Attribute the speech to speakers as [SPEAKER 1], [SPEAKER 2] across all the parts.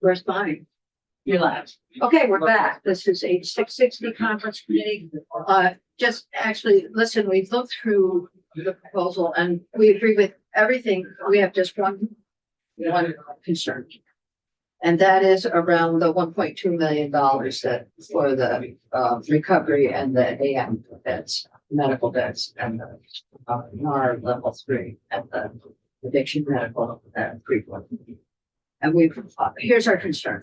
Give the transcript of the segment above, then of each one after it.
[SPEAKER 1] Where's mine? You're last. Okay, we're back. This is H.660 Conference Committee. Just actually, listen, we've looked through the proposal and we agree with everything. We have just one concern. And that is around the $1.2 million that for the recovery and the AM beds, medical beds, and the NAR level 3 and the addiction medical at 3.1. And here's our concern.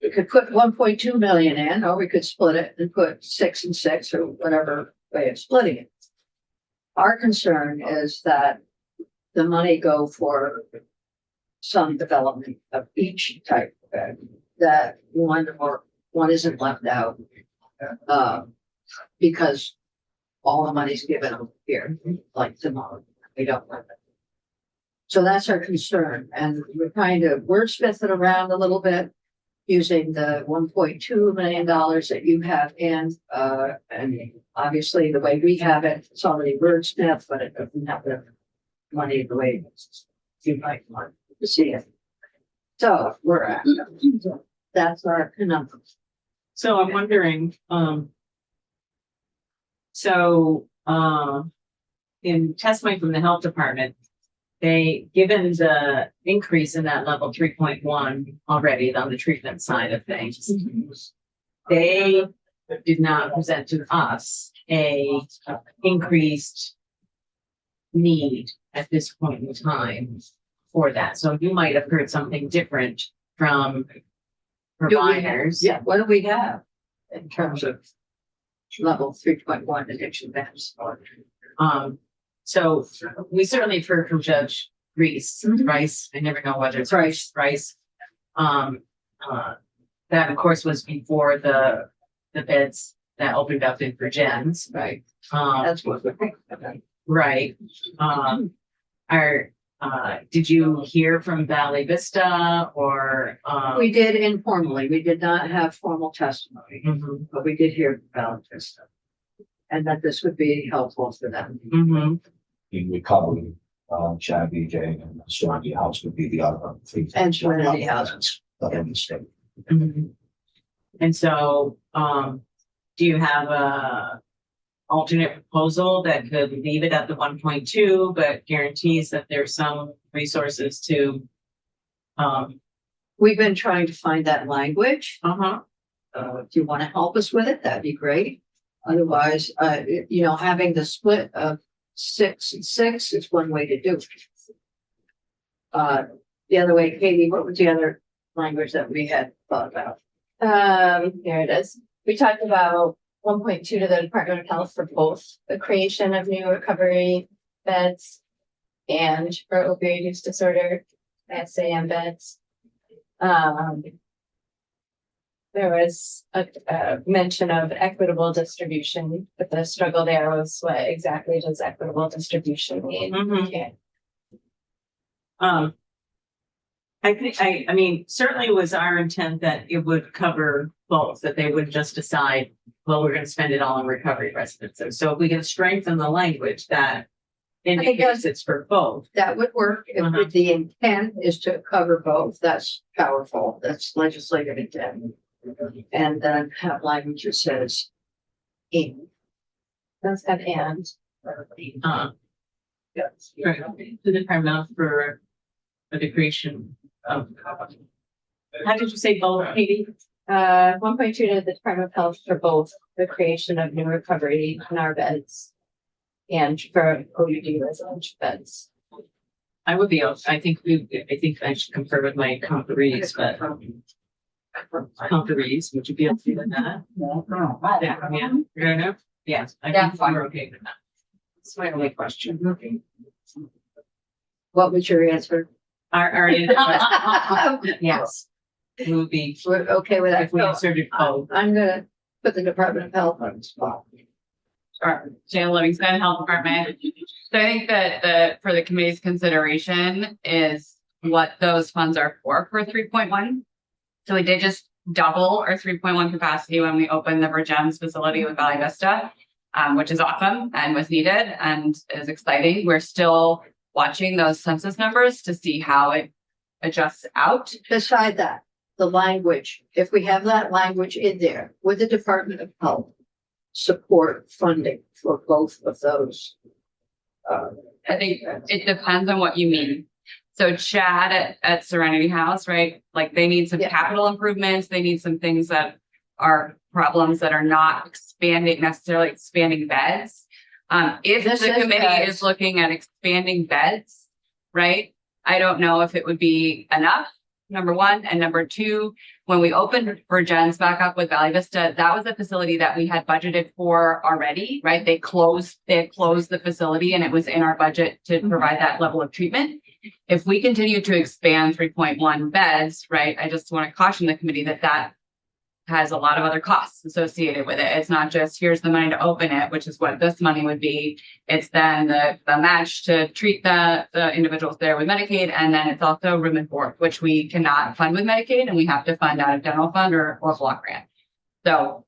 [SPEAKER 1] We could put 1.2 million in, or we could split it and put 6 and 6 or whatever way of splitting it. Our concern is that the money go for some development of each type of bed, that one isn't left out because all the money's given over here, like tomorrow. We don't want it. So that's our concern. And we're kind of wordsmith it around a little bit using the $1.2 million that you have in, and obviously the way we have it, it's already wordsmith, but it doesn't have the money the way you might want to see it. So we're at, that's our conundrum.
[SPEAKER 2] So I'm wondering, in testimony from the health department, given the increase in that level 3.1 already on the treatment side of things, they did not present to us a increased need at this point in time for that. So you might have heard something different from providers.
[SPEAKER 1] Yeah, what do we have in terms of level 3.1 addiction beds?
[SPEAKER 2] So we certainly have heard from Judge Rice. I never know whether it's Rice. That of course was before the beds that opened up in Virgins.
[SPEAKER 1] Right. That's what we're thinking about.
[SPEAKER 2] Right. Did you hear from Valley Vista or?
[SPEAKER 1] We did informally. We did not have formal testimony, but we did hear from Valley Vista, and that this would be helpful for them.
[SPEAKER 3] In recovery, Chad BJ and Serenity House would be the other three.
[SPEAKER 1] And Serenity Houses.
[SPEAKER 3] In the state.
[SPEAKER 2] And so, do you have a alternate proposal that could leave it at the 1.2, but guarantees that there's some resources to?
[SPEAKER 1] We've been trying to find that language. If you want to help us with it, that'd be great. Otherwise, having the split of 6 and 6 is one way to do it. The other way, Katie, what was the other language that we had thought about?
[SPEAKER 4] Here it is. We talked about 1.2 to the Department of Health for both the creation of new recovery beds and for opioid use disorder SAM beds. There was a mention of equitable distribution, but the struggle there was what exactly does equitable distribution mean?
[SPEAKER 2] I mean, certainly it was our intent that it would cover both, that they would just decide, well, we're going to spend it all on recovery residences. So if we can strengthen the language that indicates it's for both.
[SPEAKER 1] That would work. If the intent is to cover both, that's powerful. That's legislative intent. And then have language that says in.
[SPEAKER 4] Does have and.
[SPEAKER 2] Yes. Right. The Department for the creation of. How did you say both, Katie?
[SPEAKER 4] 1.2 to the Department of Health for both the creation of new recovery NAR beds and for OUD residential beds.
[SPEAKER 2] I think I should confer with my conferees, but conferees, would you be able to do that? Yeah. Yes, I think we're okay with that. That's my only question.
[SPEAKER 1] What was your answer?
[SPEAKER 2] Our yes. We would be
[SPEAKER 1] We're okay with that.
[SPEAKER 2] if we inserted both.
[SPEAKER 1] I'm gonna put the Department of Health on the spot.
[SPEAKER 5] Sure. Jane Livingston, Health Department. So I think that for the committee's consideration is what those funds are for 3.1. So we did just double our 3.1 capacity when we opened the Virgins facility with Valley Vista, which is awesome and was needed and is exciting. We're still watching those census numbers to see how it adjusts out.
[SPEAKER 1] Beside that, the language, if we have that language in there, would the Department of Health support funding for both of those?
[SPEAKER 5] I think it depends on what you mean. So Chad at Serenity House, right? Like they need some
[SPEAKER 1] Yeah.
[SPEAKER 5] capital improvements. They need some things that are problems that are not necessarily expanding beds. If
[SPEAKER 1] This
[SPEAKER 5] the
[SPEAKER 1] is
[SPEAKER 5] committee
[SPEAKER 1] beds.
[SPEAKER 5] is looking at expanding beds, right? I don't know if it would be enough, number one. And number two, when we opened for Jen's back up with Valley Vista, that was a facility that we had budgeted for already, right? They closed the facility and it was in our budget to provide that level of treatment. If we continue to expand 3.1 beds, right, I just want to caution the committee that has a lot of other costs associated with it. It's not just here's the money to open it, which is what this money would be. It's then the match to treat the individuals there with Medicaid. And then it's also room and board, which we cannot fund with Medicaid and we have to fund out of general fund or block grant. So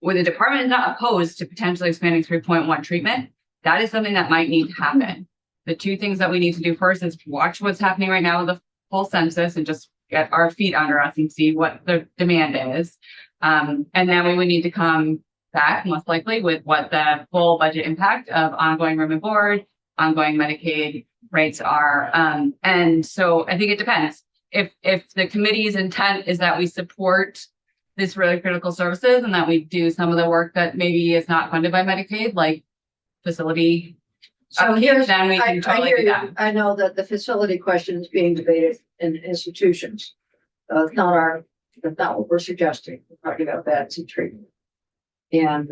[SPEAKER 5] when the department is not opposed to potentially expanding 3.1 treatment, that is something that might need to happen. The two things that we need to do first is watch what's happening right now with the full census and just get our feet under us and see what the demand is. And then we would need to come back most likely with what the full budget impact of ongoing room and board, ongoing Medicaid rates are. And so I think it depends. If the committee's intent is that we support this really critical services and that we do some of the work that maybe is not funded by Medicaid, like facility.
[SPEAKER 1] So
[SPEAKER 5] Then we can
[SPEAKER 1] I
[SPEAKER 5] totally
[SPEAKER 1] hear
[SPEAKER 5] do
[SPEAKER 1] you.
[SPEAKER 5] that.
[SPEAKER 1] I know that the facility question is being debated in institutions. It's that's not what we're suggesting. We're talking about beds and treatment. And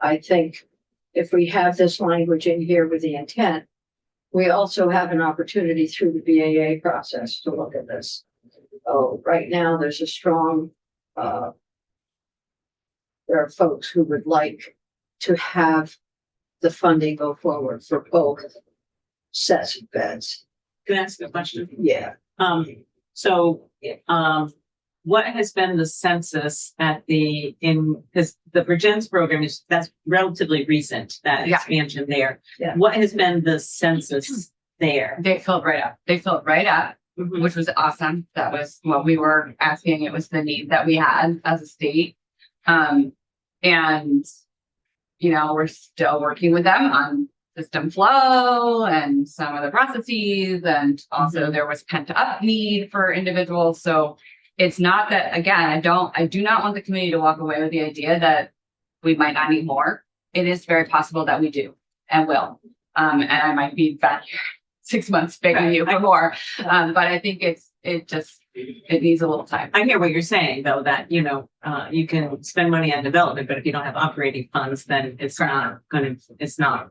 [SPEAKER 1] I think if we have this language in here with the intent, we also have an opportunity through the BAA process to look at this. Oh, right now there's a strong, there are folks who would like to have the funding go forward for both sets of beds.
[SPEAKER 2] Can I ask a question?
[SPEAKER 1] Yeah.
[SPEAKER 2] So, what has been the census because the Virgin's program that's relatively recent, that
[SPEAKER 5] Yeah.
[SPEAKER 2] expansion there.
[SPEAKER 1] Yeah.
[SPEAKER 2] What has been the census there?
[SPEAKER 5] They filled right up, which was awesome. That was what we were asking. It was the need that we had as a state. And, we're still working with them on system flow and some of the processes. And also there was pent up need for individuals. So it's not that, again, I do not want the committee to walk away with the idea that we might not need more. It is very possible that we do and will. And I might be back 6 months begging you for more. But I think it needs a little time.
[SPEAKER 2] I hear what you're saying, though, that, you can spend money on development, but if you don't have operating funds, then it's not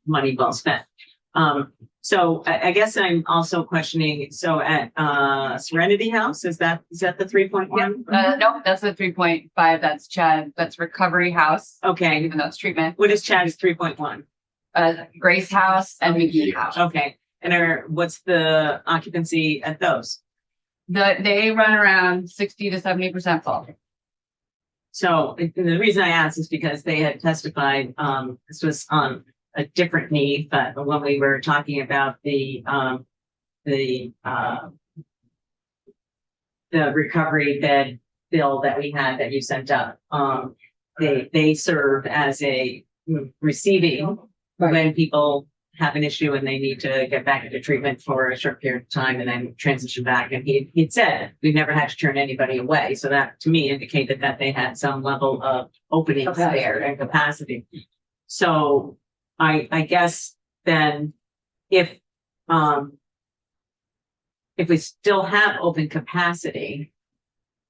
[SPEAKER 2] money well spent. So I guess I'm also questioning, so at Serenity House, is that the 3.1?
[SPEAKER 5] No, that's the 3.5. That's Chad. That's Recovery House.
[SPEAKER 2] Okay.
[SPEAKER 5] Even though it's treatment.
[SPEAKER 2] What is Chad's 3.1?
[SPEAKER 5] Grace House and McGee House.
[SPEAKER 2] Okay. And what's the occupancy at those?
[SPEAKER 5] They run around 60 to 70% full.
[SPEAKER 2] So the reason I asked is because they had testified, this was on a different need, but when we were talking about the recovery bed bill that we had that you sent up, they serve as a receiving when people have an issue and they need to get back into treatment for a short period of time and then transition back. And he'd said, we've never had to turn anybody away. So that to me indicated that they had some level of openings there and capacity. So I guess then if we still have open capacity,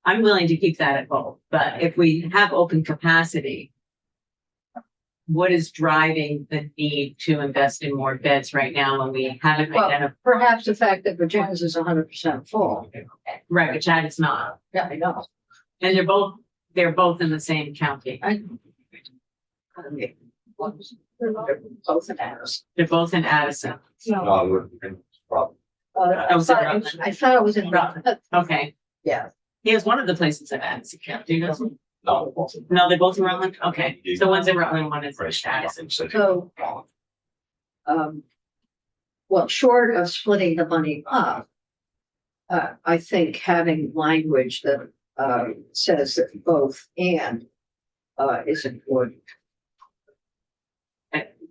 [SPEAKER 2] I'm willing to keep that at both. But if we have open capacity, what is driving the need to invest in more beds right now when we haven't identified?
[SPEAKER 1] Perhaps the fact that Virginia's is 100% full.
[SPEAKER 2] Right, but Chad is not.
[SPEAKER 1] Yeah, I know.
[SPEAKER 2] And they're both in the same county.
[SPEAKER 1] They're both in Addison.
[SPEAKER 2] They're both in Addison.
[SPEAKER 3] No, we're probably.
[SPEAKER 1] I thought it was in Rutland.
[SPEAKER 2] Okay.
[SPEAKER 1] Yeah.
[SPEAKER 2] He has one of the places in Addison County, doesn't he?
[SPEAKER 3] No.
[SPEAKER 2] No, they're both in Rutland? Okay. So one's in Rutland, one is in Addison.
[SPEAKER 1] So, well, short of splitting the money up, I think having language that, says that both and, is important.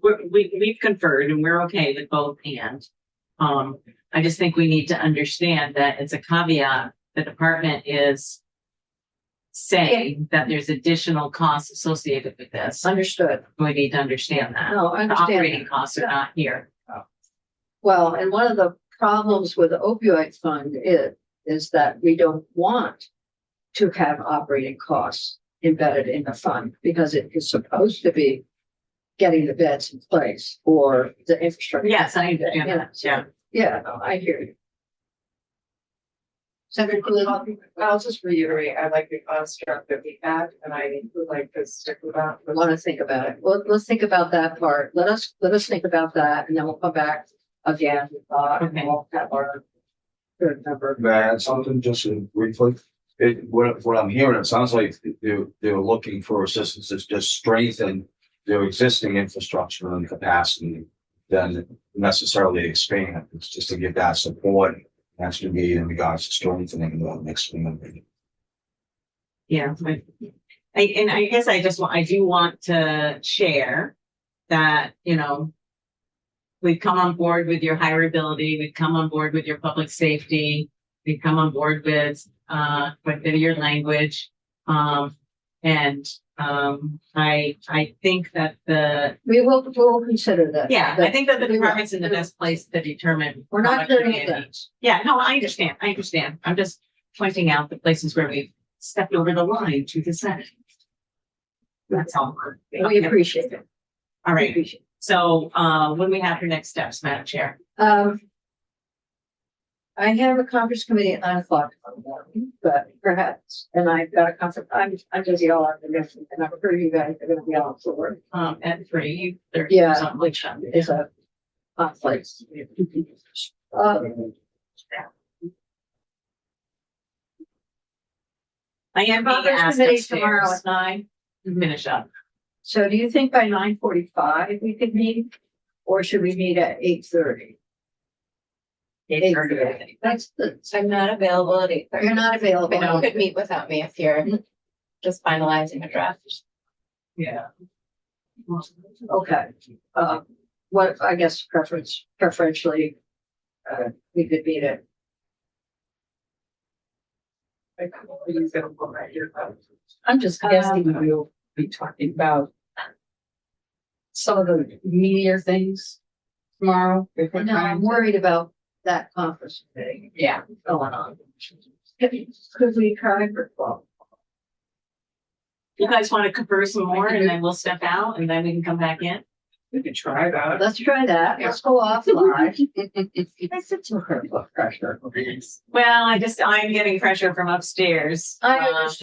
[SPEAKER 2] We've conferred and we're okay with both and. I just think we need to understand that it's a caveat. The department is saying that there's additional costs associated with this.
[SPEAKER 1] Understood.
[SPEAKER 2] We need to understand that.
[SPEAKER 1] No, I
[SPEAKER 2] The
[SPEAKER 1] understand.
[SPEAKER 2] operating costs are not here.
[SPEAKER 1] Well, and one of the problems with the opioid fund is that we don't want to have operating costs embedded in the fund because it is supposed to be getting the beds in place or the infrastructure.
[SPEAKER 2] Yes, I understand
[SPEAKER 1] Yeah,
[SPEAKER 2] that. Yeah.
[SPEAKER 1] Yeah, no, I hear you. Senator Cooley,
[SPEAKER 6] I'll just reiterate, I like the construct that we had, and I would like to stick with that.
[SPEAKER 1] I want to think about it. Well, let's think about that part. Let us think about that and then we'll come back again. And we'll have our third number.
[SPEAKER 3] May I add something just briefly? What I'm hearing, it sounds like they're looking for assistance to just strengthen their existing infrastructure and capacity than necessarily expand. It's just to give that support. That's to be in regards to strengthening the next one.
[SPEAKER 2] Yeah. I guess I do want to share that, we've come on board with your hireability, we've come on board with your public safety, we've come on board with your language. I think that
[SPEAKER 1] We'll consider that.
[SPEAKER 2] I think that the department's in the best place to determine.
[SPEAKER 1] We're not
[SPEAKER 2] how much
[SPEAKER 1] doing
[SPEAKER 2] we
[SPEAKER 1] that.
[SPEAKER 2] need. Yeah, no, I understand. I'm just pointing out the places where we've stepped over the line to the Senate. That's all.
[SPEAKER 1] We appreciate it.
[SPEAKER 2] All
[SPEAKER 1] We
[SPEAKER 2] right.
[SPEAKER 1] appreciate it.
[SPEAKER 2] So, what do we have for next steps, Madam Chair?
[SPEAKER 1] I have a conference committee at 9:00 tomorrow morning, but perhaps, and I've got a conference, I'm busy all afternoon, and I'm sure you guys are gonna be on for
[SPEAKER 2] At 3:30.
[SPEAKER 1] Yeah.
[SPEAKER 2] Something like that.
[SPEAKER 1] is a conflict.
[SPEAKER 2] I am being
[SPEAKER 1] Conference
[SPEAKER 2] asked
[SPEAKER 1] committee tomorrow
[SPEAKER 2] upstairs
[SPEAKER 1] at 9.
[SPEAKER 2] to finish up.
[SPEAKER 1] So do you think by 9:45 we could meet, or should we meet at 8:30? 8:30. That's the,
[SPEAKER 4] I'm not available at 8:30.
[SPEAKER 1] you're not available.
[SPEAKER 4] But you could meet without me if you're just finalizing a draft.
[SPEAKER 2] Yeah.
[SPEAKER 1] Okay, what, I guess preferentially, we could meet it.
[SPEAKER 6] I'm just guessing we'll be talking about some of the meatier things tomorrow. if we're
[SPEAKER 1] No, I'm
[SPEAKER 6] trying to-
[SPEAKER 1] worried about that conference thing
[SPEAKER 6] Yeah.
[SPEAKER 1] going on. Could we try for 12?
[SPEAKER 2] You guys want to converse some more and then we'll step out and then we can come back in?
[SPEAKER 6] We could try that.
[SPEAKER 1] Let's try that. Let's go offline. That's a too hurt pressure.
[SPEAKER 2] Well, I'm getting pressure from upstairs.
[SPEAKER 1] I
[SPEAKER 2] Um,
[SPEAKER 1] understand.